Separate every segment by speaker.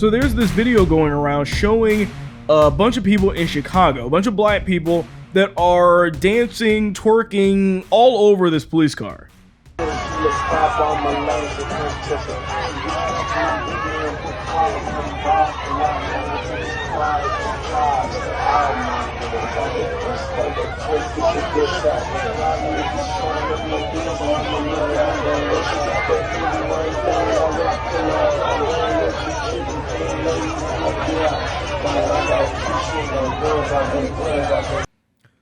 Speaker 1: So there's this video going around showing a bunch of people in Chicago, a bunch of black people that are dancing, twerking all over this police car.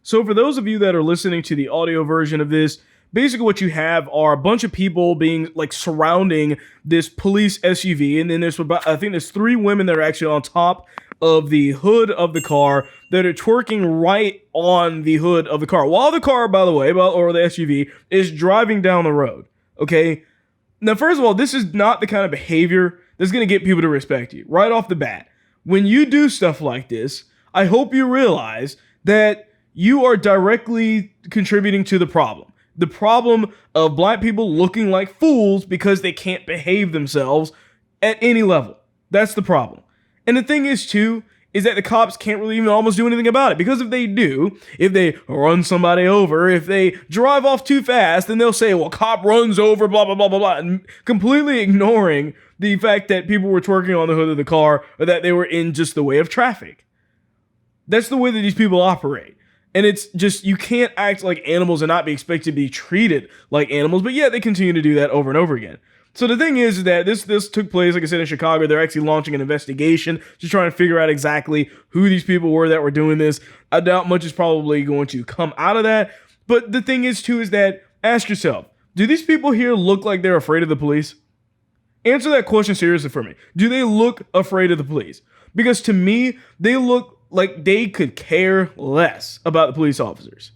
Speaker 1: So for those of you that are listening to the audio version of this, basically what you have are a bunch of people being like surrounding this police SUV, and then there's about, I think there's 3 women that are actually on top of the hood of the car that are twerking right on the hood of the car, while the car, by the way, or the SUV is driving down the road. Okay, now first of all, this is not the kind of behavior that's going to get people to respect you right off the bat. When you do stuff like this, I hope you realize that you are directly contributing to the problem. The problem of black people looking like fools because they can't behave themselves at any level. That's the problem. And the thing is, too, is that the cops can't really even almost do anything about it. Because if they do, if they run somebody over, if they drive off too fast, then they'll say, well, cop runs over, blah, blah, blah, blah, blah, and completely ignoring the fact that people were twerking on the hood of the car or that they were in just the way of traffic. That's the way that these people operate. And it's just, you can't act like animals and not be expected to be treated like animals, but yet they continue to do that over and over again. So the thing is that this took place, like I said, in Chicago. They're actually launching an investigation to try and figure out exactly who these people were that were doing this. I doubt much is probably going to come out of that. But the thing is, too, is that ask yourself, do these people here look like they're afraid of the police? Answer that question seriously for me. Do they look afraid of the police? Because to me, they look like they could care less about the police officers.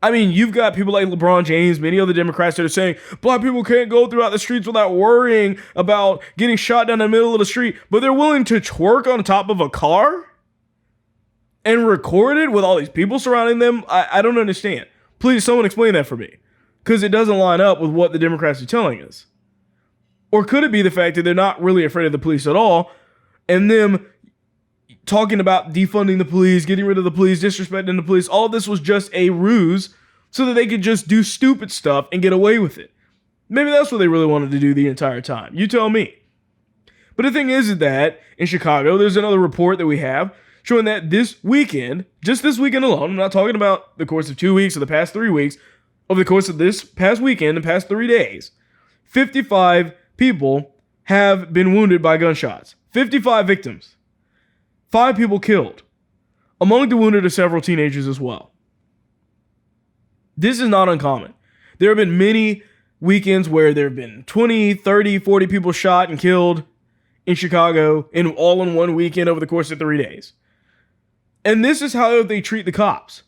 Speaker 1: I mean, you've got people like LeBron James, many other Democrats that are saying black people can't go throughout the streets without worrying about getting shot down the middle of the street, but they're willing to twerk on top of a car and record it with all these people surrounding them. I don't understand. Please, someone explain that for me, because it doesn't line up with what the Democrats are telling us. Or could it be the fact that they're not really afraid of the police at all, and them talking about defunding the police, getting rid of the police, disrespecting the police, all of this was just a ruse so that they could just do stupid stuff and get away with it? Maybe that's what they really wanted to do the entire time. You tell me. But the thing is that in Chicago, there's another report that we have showing that this weekend, just this weekend alone, I'm not talking about the course of 2 weeks or the past 3 weeks, over the course of this past weekend, the past 3 days, 55 people have been wounded by gunshots. 55 victims. 5 people killed. Among the wounded are several teenagers as well. This is not uncommon. There have been many weekends where there have been 20, 30, 40 people shot and killed in Chicago all in one weekend over the course of 3 days. And this is how they treat the cops.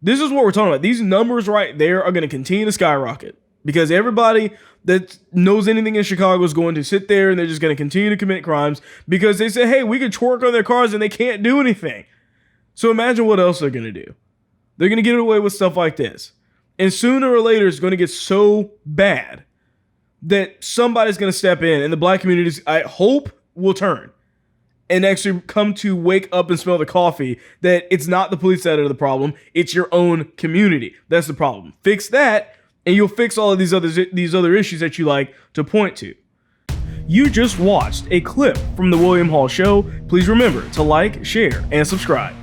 Speaker 1: This is what we're talking about. These numbers right there are going to continue to skyrocket because everybody that knows anything in Chicago is going to sit there and they're just going to continue to commit crimes because they say, hey, we can twerk on their cars and they can't do anything. So imagine what else they're going to do. They're going to get away with stuff like this. And sooner or later, it's going to get so bad that somebody's going to step in and the black communities, I hope, will turn and actually come to wake up and smell the coffee that it's not the police that are the problem. It's your own community. That's the problem. Fix that, and you'll fix all of these other issues that you like to point to. You just watched a clip from The William Hall Show. Please remember to like, share, and subscribe.